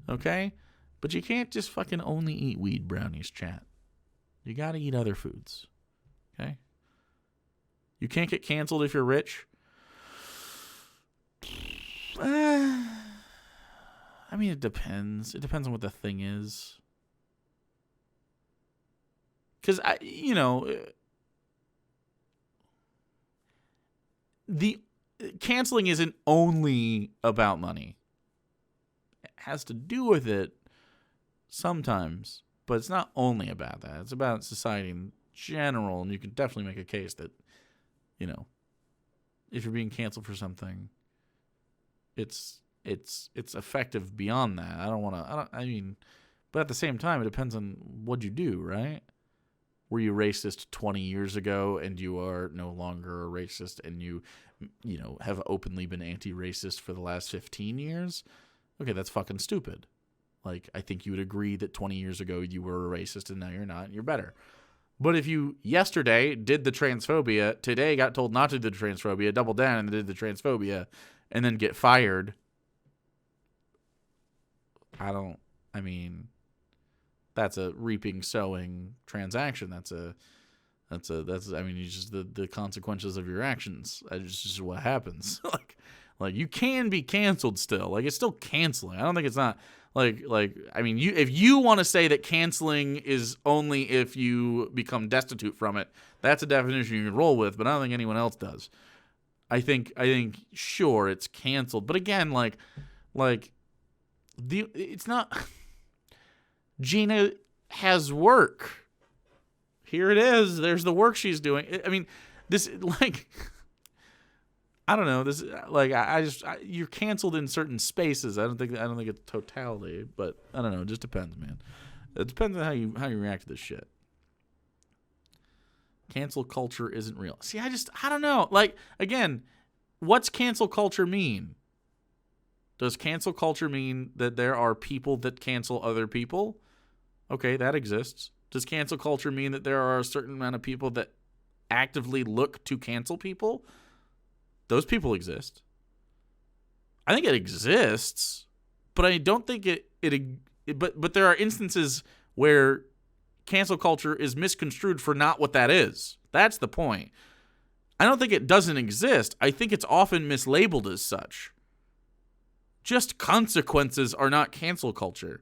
okay? But you can't just fucking only eat weed brownies, chat. You gotta eat other foods, okay? You can't get canceled if you're rich. I mean, it depends. It depends on what the thing is. Because, the canceling isn't only about money. It has to do with it sometimes, but it's not only about that. It's about society in general, and you can definitely make a case that, if you're being canceled for something, it's effective beyond that. But at the same time, it depends on what you do, right? Were you racist 20 years ago and you are no longer a racist and you have openly been anti-racist for the last 15 years? Okay, that's fucking stupid. Like, I think you would agree that 20 years ago you were a racist and now you're not and you're better. But if you yesterday did the transphobia, today got told not to do the transphobia, double down and did the transphobia, and then get fired, that's a reaping sowing transaction. That's the consequences of your actions. It's just what happens. like you can be canceled still. Like, it's still canceling. I don't think it's not if you want to say that canceling is only if you become destitute from it, that's a definition you can roll with, but I don't think anyone else does. I think sure, it's canceled. But again, it's not. Gina has work. Here it is. There's the work she's doing. I mean, this, I don't know. This, you're canceled in certain spaces. I don't think it's totality, but I don't know. It just depends, man. It depends on how you react to this shit. Cancel culture isn't real. See, I don't know. Like, again, what's cancel culture mean? Does cancel culture mean that there are people that cancel other people? Okay, that exists. Does cancel culture mean that there are a certain amount of people that actively look to cancel people? Those people exist. I think it exists, but I don't think but there are instances where cancel culture is misconstrued for not what that is. That's the point. I don't think it doesn't exist. I think it's often mislabeled as such. Just consequences are not cancel culture.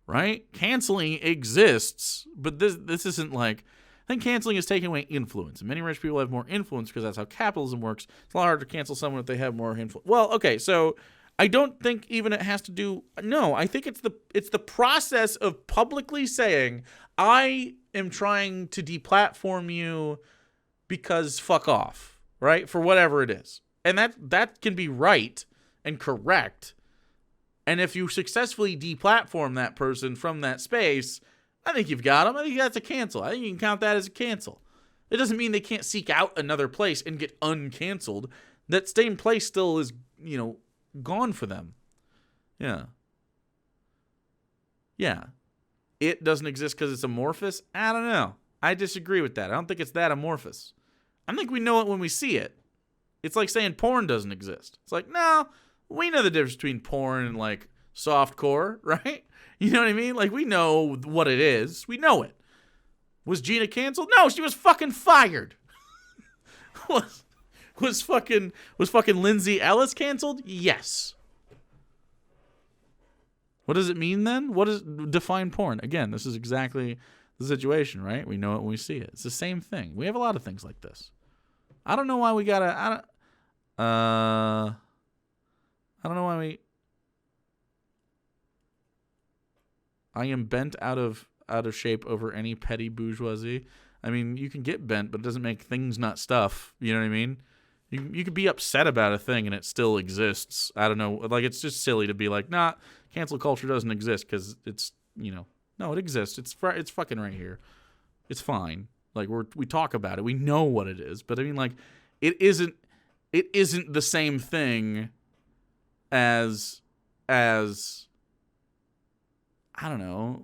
right? Canceling exists, but this isn't like, I think canceling is taking away influence. And many rich people have more influence because that's how capitalism works. It's a lot harder to cancel someone if they have more influence. Well, okay, so I don't think even it has to do. No, I think it's the process of publicly saying, I am trying to deplatform you because fuck off, right? For whatever it is. And that can be right and correct. And if you successfully deplatform that person from that space, I think you've got them. I think that's a cancel. I think you can count that as a cancel. It doesn't mean they can't seek out another place and get uncanceled. That same place still is, gone for them. Yeah. Yeah. It doesn't exist because it's amorphous? I don't know. I disagree with that. I don't think it's that amorphous. I think we know it when we see it. It's like saying porn doesn't exist. It's like, no, we know the difference between porn and like softcore, right? You know what I mean? Like, we know what it is. We know it. Was Gina canceled? No, she was fucking fired. Was fucking Lindsay Ellis canceled? Yes. What does it mean then? What is define porn? Again, this is exactly the situation, right? We know it when we see it. It's the same thing. We have a lot of things like this. I don't know why we gotta. I don't know why we. I am bent out of shape over any petty bourgeoisie. I mean, you can get bent, but it doesn't make things not stuff. You know what I mean? You could be upset about a thing and it still exists. I don't know. Like, it's just silly to be like, nah, cancel culture doesn't exist because it's, no, it exists. It's fucking right here. It's fine. Like, we talk about it. We know what it is. But I mean, like, it isn't the same thing as I don't know,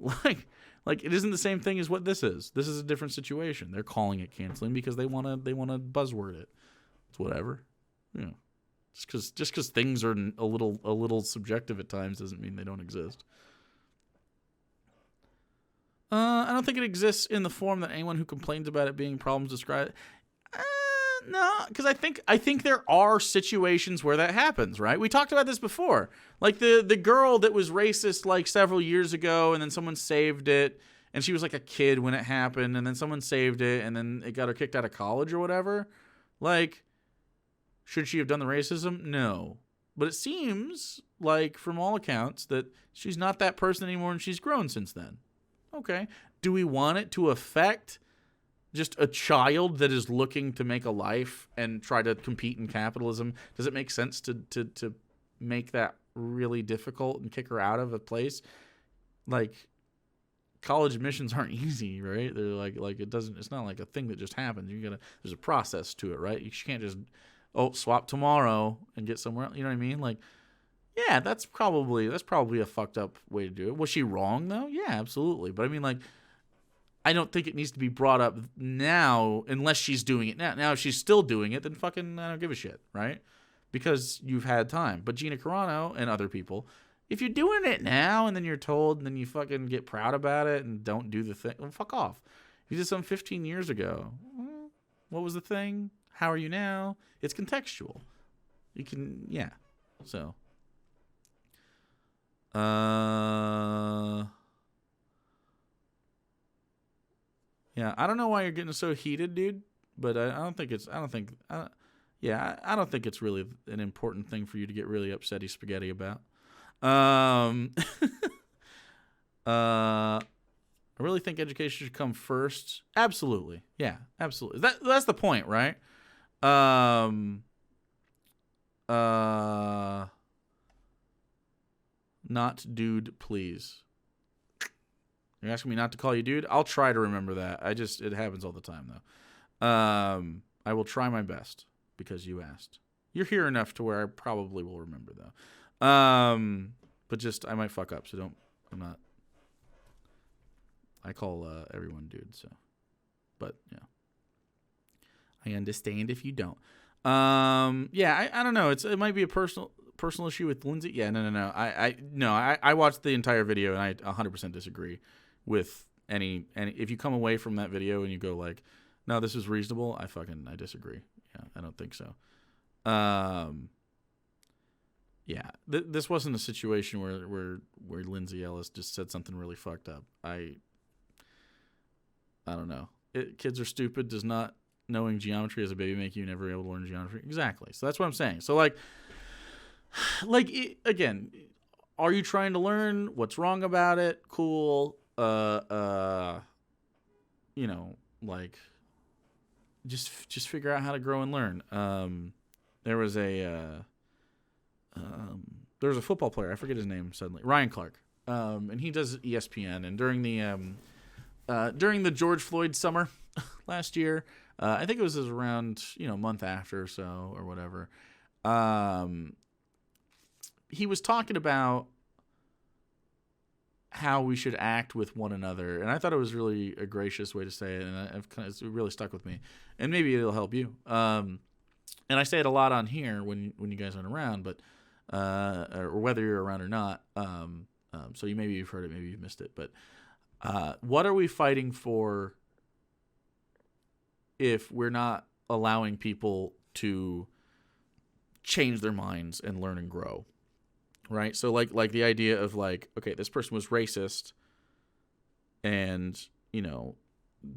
like it isn't the same thing as what this is. This is a different situation. They're calling it canceling because they want to buzzword it. It's whatever. Just because things are a little subjective at times doesn't mean they don't exist. I don't think it exists in the form that anyone who complains about it being problems describe. No, because I think there are situations where that happens, right? We talked about this before. Like the girl that was racist like several years ago, and then someone saved it, and she was like a kid when it happened, and then someone saved it, and then it got her kicked out of college or whatever. Like, should she have done the racism? No. But it seems like, from all accounts, that she's not that person anymore, and she's grown since then. Okay. Do we want it to affect just a child that is looking to make a life and try to compete in capitalism? Does it make sense to make that really difficult and kick her out of a place? Like, college admissions aren't easy, right? They're like it's not like a thing that just happens. There's a process to it, right? You can't just swap tomorrow and get somewhere else. You know what I mean? Like, yeah, that's probably a fucked up way to do it. Was she wrong though? Yeah, absolutely. But I mean, like, I don't think it needs to be brought up now unless she's doing it now. Now, if she's still doing it, then fucking I don't give a shit, right? Because you've had time. But Gina Carano and other people, if you're doing it now and then you're told and then you fucking get proud about it and don't do the thing, well, fuck off. If you did something 15 years ago, what was the thing? How are you now? It's contextual. You can, yeah. So. Yeah, I don't know why you're getting so heated, dude. But I don't think it's really an important thing for you to get really upsetty spaghetti about. I really think education should come first. Absolutely, yeah, absolutely. That's the point, right? Not dude, please. You're asking me not to call you dude? I'll try to remember that. It happens all the time, though. I will try my best because you asked. You're here enough to where I probably will remember, though. But just, I might fuck up, so I call everyone dude, so. But, yeah. I understand if you don't. Yeah, I don't know. It might be a personal issue with Lindsay. Yeah, no. I watched the entire video, and I 100% disagree with any if you come away from that video and you go like, no, this is reasonable, I disagree. Yeah, I don't think so. Yeah, this wasn't a situation where Lindsay Ellis just said something really fucked up. I don't know. Kids are stupid. Does not knowing geometry as a baby make you never able to learn geometry? Exactly. So that's what I'm saying. So again, are you trying to learn? What's wrong about it? Cool. Just figure out how to grow and learn. There was a football player. I forget his name suddenly. Ryan Clark. And he does ESPN. And during the George Floyd summer last year, I think it was around a month after or so or whatever. He was talking about how we should act with one another, and I thought it was really a gracious way to say it, and it's really stuck with me, and maybe it'll help you. And I say it a lot on here when you guys aren't around, but or whether you're around or not. So maybe you've heard it, maybe you've missed it, but what are we fighting for if we're not allowing people to change their minds and learn and grow? Right? So like the idea of okay, this person was racist and,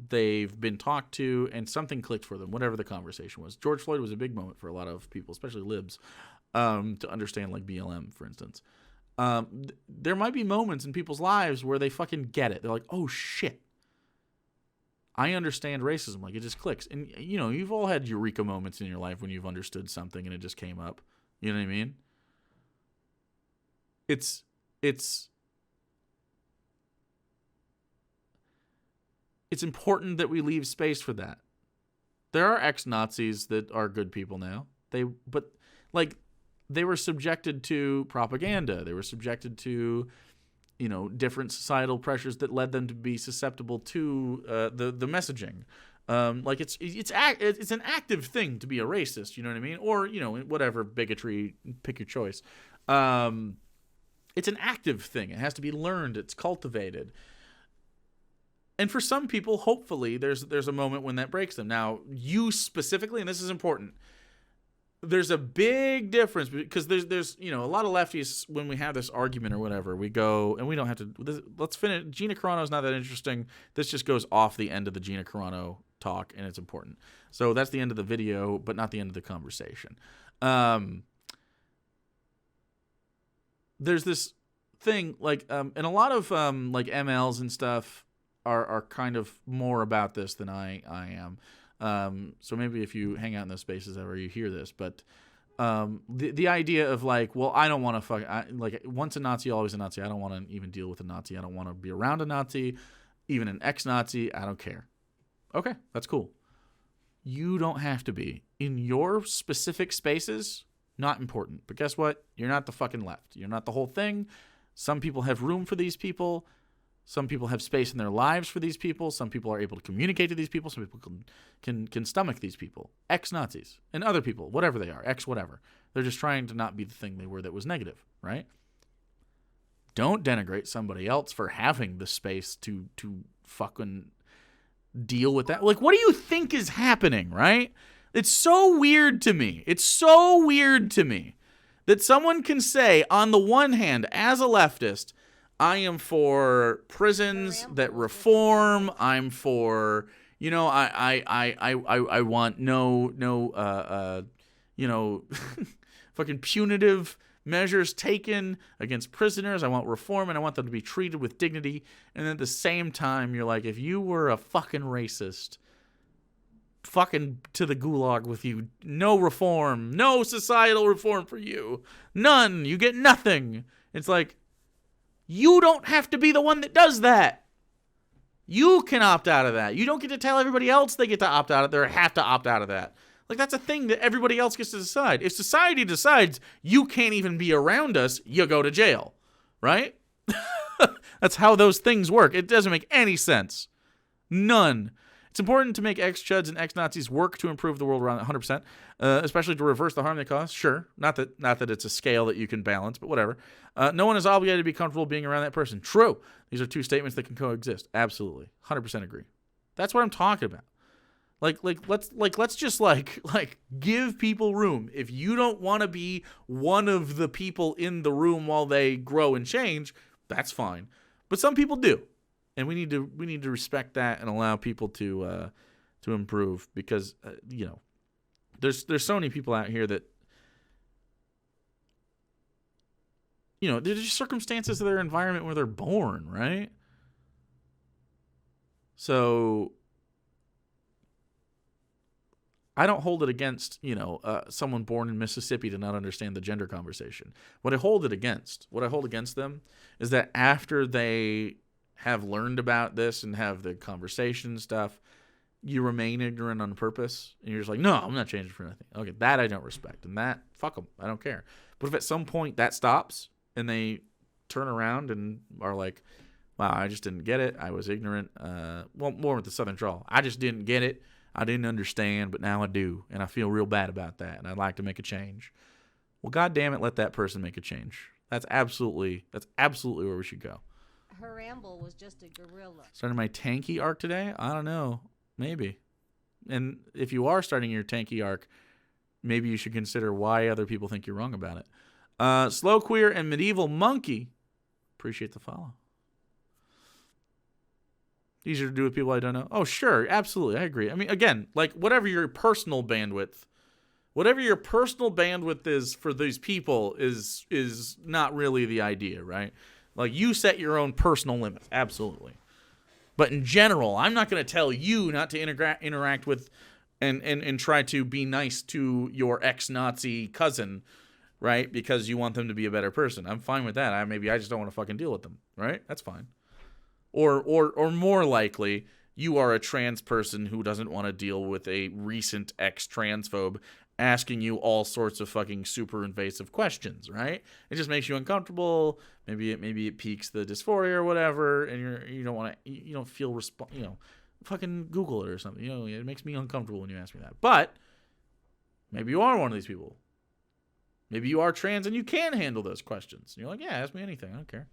they've been talked to and something clicked for them, whatever the conversation was. George Floyd was a big moment for a lot of people, especially libs, to understand BLM, for instance. There might be moments in people's lives where they fucking get it. They're like, oh shit, I understand racism. It just clicks. And, you've all had eureka moments in your life when you've understood something and it just came up. You know what I mean? It's important that we leave space for that. There are ex-Nazis that are good people now. They were subjected to propaganda. They were subjected to, different societal pressures that led them to be susceptible to the messaging. It's an active thing to be a racist. You know what I mean? Or whatever bigotry, pick your choice. It's an active thing. It has to be learned. It's cultivated. And for some people, hopefully, there's a moment when that breaks them. Now, you specifically, and this is important, there's a big difference because there's a lot of lefties, when we have this argument or whatever, we go, and we don't have to, let's finish. Gina Carano is not that interesting. This just goes off the end of the Gina Carano talk, and it's important. So that's the end of the video, but not the end of the conversation. There's this thing and a lot of MLs and stuff are kind of more about this than I am. So maybe if you hang out in those spaces ever, you hear this, but the idea of well, I don't want to once a Nazi, always a Nazi. I don't want to even deal with a Nazi. I don't want to be around a Nazi, even an ex-Nazi. I don't care. Okay, that's cool. You don't have to be in your specific spaces. Not important. But guess what? You're not the fucking left. You're not the whole thing. Some people have room for these people. Some people have space in their lives for these people. Some people are able to communicate to these people. Some people can stomach these people. Ex-Nazis and other people, whatever they are, ex-whatever. They're just trying to not be the thing they were that was negative, right? Don't denigrate somebody else for having the space to fucking deal with that. What do you think is happening, right? It's so weird to me. It's so weird to me that someone can say, on the one hand, as a leftist, I am for prisons that reform. I'm for, I want no fucking punitive measures taken against prisoners. I want reform, and I want them to be treated with dignity. And at the same time, you're like, if you were a fucking racist, fucking to the gulag with you. No reform. No societal reform for you. None. You get nothing. It's like, you don't have to be the one that does that. You can opt out of that. You don't get to tell everybody else they get to opt out of that or have to opt out of that. That's a thing that everybody else gets to decide. If society decides you can't even be around us, you go to jail. Right? That's how those things work. It doesn't make any sense. None. It's important to make ex-Chuds and ex-Nazis work to improve the world around 100%, especially to reverse the harm they cause. Sure, not that it's a scale that you can balance, but whatever. No one is obligated to be comfortable being around that person. True. These are two statements that can coexist. Absolutely. 100% agree. That's what I'm talking about. Let's just give people room. If you don't want to be one of the people in the room while they grow and change, that's fine. But some people do, and we need to respect that and allow people to improve, because there's so many people out here that there's just circumstances of their environment where they're born, right? So I don't hold it against, someone born in Mississippi to not understand the gender conversation. What I hold against them is that after they have learned about this and have the conversation stuff, you remain ignorant on purpose, and you're just like, no, I'm not changing for nothing. Okay, that I don't respect, and that, fuck them, I don't care. But if at some point that stops, and they turn around and are like, wow, I just didn't get it, I was ignorant, more with the Southern drawl, I just didn't get it, I didn't understand, but now I do, and I feel real bad about that, and I'd like to make a change. Well, God damn it, let that person make a change. That's absolutely where we should go. Her ramble was just a gorilla. Starting my tanky arc today? I don't know. Maybe. And if you are starting your tanky arc, maybe you should consider why other people think you're wrong about it. Slow Queer and Medieval Monkey. Appreciate the follow. Easier to do with people I don't know. Oh, sure. Absolutely. I agree. I mean, again, whatever your personal bandwidth is for these people is not really the idea, right? You set your own personal limits. Absolutely. But in general, I'm not going to tell you not to interact with and try to be nice to your ex-Nazi cousin, right? Because you want them to be a better person. I'm fine with that. Maybe I just don't want to fucking deal with them, right? That's fine. Or more likely, you are a trans person who doesn't want to deal with a recent ex-transphobe asking you all sorts of fucking super invasive questions, right? It just makes you uncomfortable. Maybe it piques the dysphoria or whatever, and you don't feel fucking Google it or something. It makes me uncomfortable when you ask me that. But maybe you are one of these people. Maybe you are trans and you can handle those questions. And you're like, yeah, ask me anything. I don't care.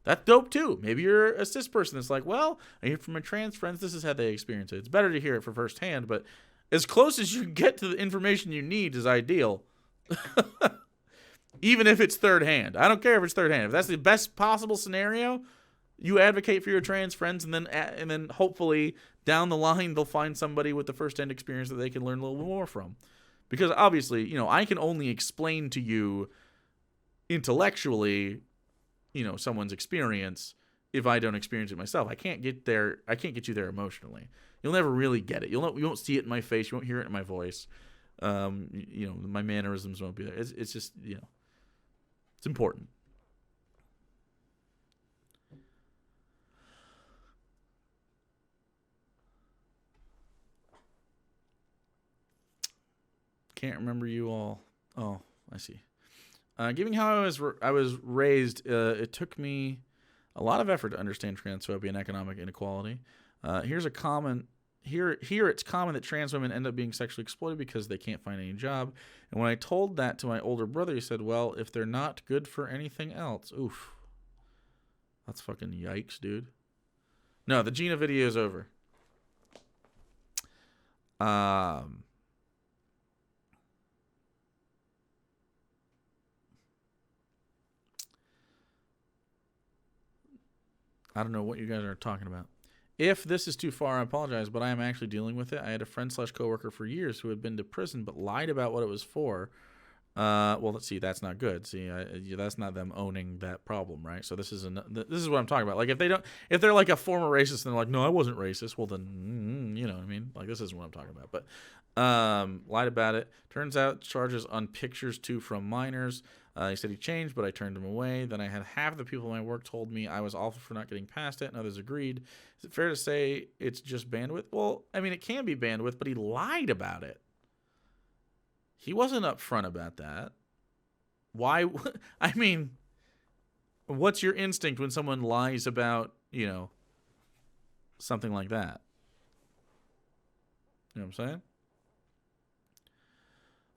That's dope too. Maybe you're a cis person that's like, well, I hear from my trans friends, this is how they experience it. It's better to hear it for firsthand, but as close as you can get to the information you need is ideal. Even if it's third hand. I don't care if it's third hand. If that's the best possible scenario, you advocate for your trans friends, and then hopefully down the line they'll find somebody with the first-hand experience that they can learn a little bit more from. Because obviously, I can only explain to you intellectually, someone's experience if I don't experience it myself. I can't get you there emotionally. You'll never really get it. You won't see it in my face. You won't hear it in my voice. My mannerisms won't be there. It's just, it's important. Can't remember you all. Oh, I see. Given how I was raised, it took me a lot of effort to understand transphobia and economic inequality. Here it's common that trans women end up being sexually exploited because they can't find any job. And when I told that to my older brother, he said, well, if they're not good for anything else. Oof. That's fucking yikes, dude. No, the Gina video is over. I don't know what you guys are talking about. If this is too far, I apologize, but I am actually dealing with it. I had a friend/coworker for years who had been to prison but lied about what it was for. Well, let's see, that's not good. See, that's not them owning that problem, right? So this is what I'm talking about. If they're like a former racist and they're like, no, I wasn't racist. Well, then, you know what I mean? This isn't what I'm talking about. But lied about it. Turns out charges on pictures too from minors. He said he changed, but I turned him away. Then I had half the people in my work told me I was awful for not getting past it, and others agreed. Is it fair to say it's just bandwidth? Well, I mean, it can be bandwidth, but he lied about it. He wasn't upfront about that. Why? I mean, what's your instinct when someone lies about, something like that? You know what I'm saying?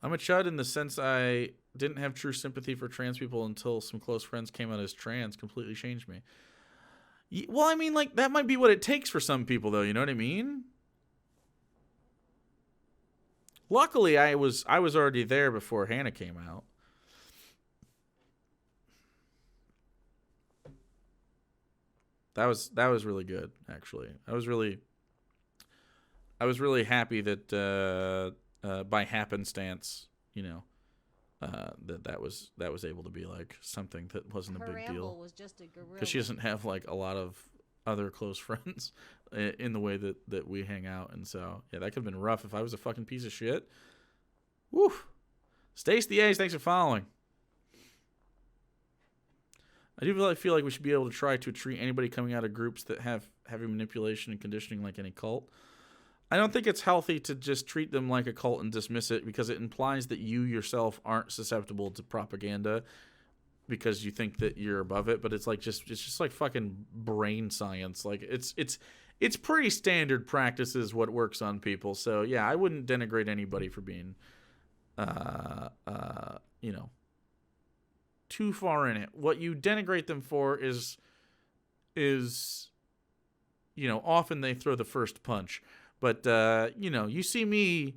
I'm a chud in the sense I didn't have true sympathy for trans people until some close friends came out as trans. Completely changed me. Well, I mean, that might be what it takes for some people, though. You know what I mean? Luckily, I was already there before Hannah came out. That was really good, actually. I was really happy that by happenstance, that was able to be like something that wasn't a big deal. Was just a gorilla. Because she doesn't have like a lot of other close friends in the way that we hang out, and so yeah, that could have been rough if I was a fucking piece of shit. Woo. Stace the A's, thanks for following. I do really feel like we should be able to try to treat anybody coming out of groups that have heavy manipulation and conditioning like any cult. I don't think it's healthy to just treat them like a cult and dismiss it, because it implies that you yourself aren't susceptible to propaganda because you think that you're above it. But it's just like fucking brain science. Like it's pretty standard practices what works on people. So yeah, I wouldn't denigrate anybody for being too far in it. What you denigrate them for is often they throw the first punch. But you see me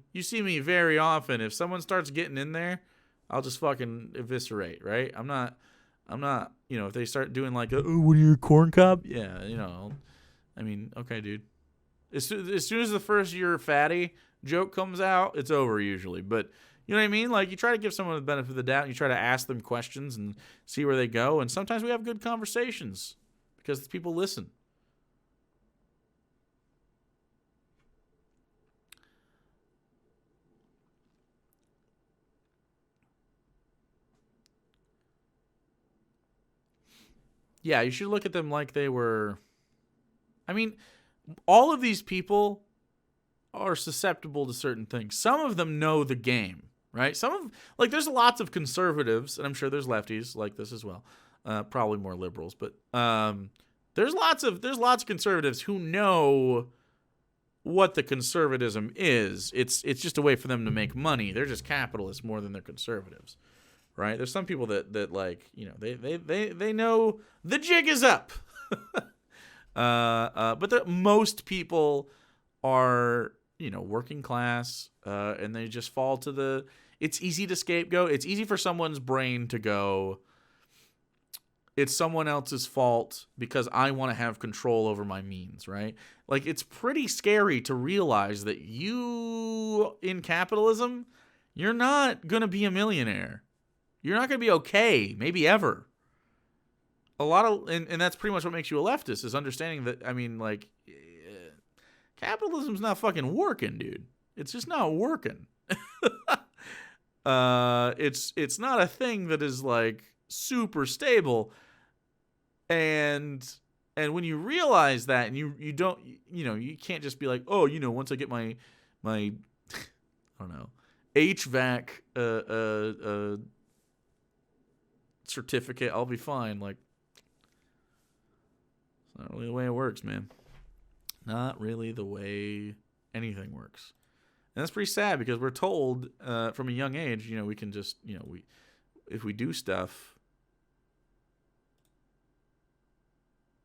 very often. If someone starts getting in there, I'll just fucking eviscerate, right? I'm not if they start doing like what are you, a corn cob? Yeah, I mean, okay, dude. As soon as the first "you're fatty" joke comes out, it's over usually. But you know what I mean? Like, you try to give someone the benefit of the doubt, and you try to ask them questions and see where they go. And sometimes we have good conversations because people listen. Yeah, you should look at them like they were... I mean, all of these people are susceptible to certain things. Some of them know the game, right? There's lots of conservatives, and I'm sure there's lefties like this as well. Probably more liberals, but there's lots of conservatives who know what the conservatism is. It's just a way for them to make money. They're just capitalists more than they're conservatives. Right? There's some people that like, they know the jig is up. But most people are, working class, and they just fall to it's easy to scapegoat. It's easy for someone's brain to go, it's someone else's fault because I want to have control over my means, right? Like, it's pretty scary to realize that you, in capitalism, you're not going to be a millionaire. You're not going to be okay, maybe ever. And that's pretty much what makes you a leftist, is understanding that, capitalism's not fucking working, dude. It's just not working. It's not a thing that is like super stable. And when you realize that, and you don't, you can't just be like, oh, once I get my I don't know, HVAC certificate, I'll be fine. Like, it's not really the way it works, man. Not really the way anything works. And that's pretty sad, because we're told from a young age, we can just, if we do stuff,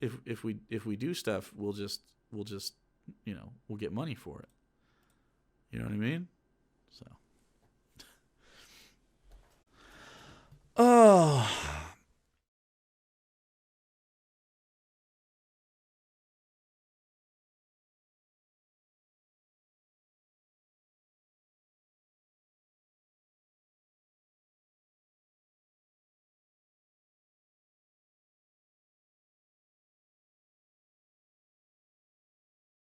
if we do stuff, we'll just we'll get money for it. You know what I mean? So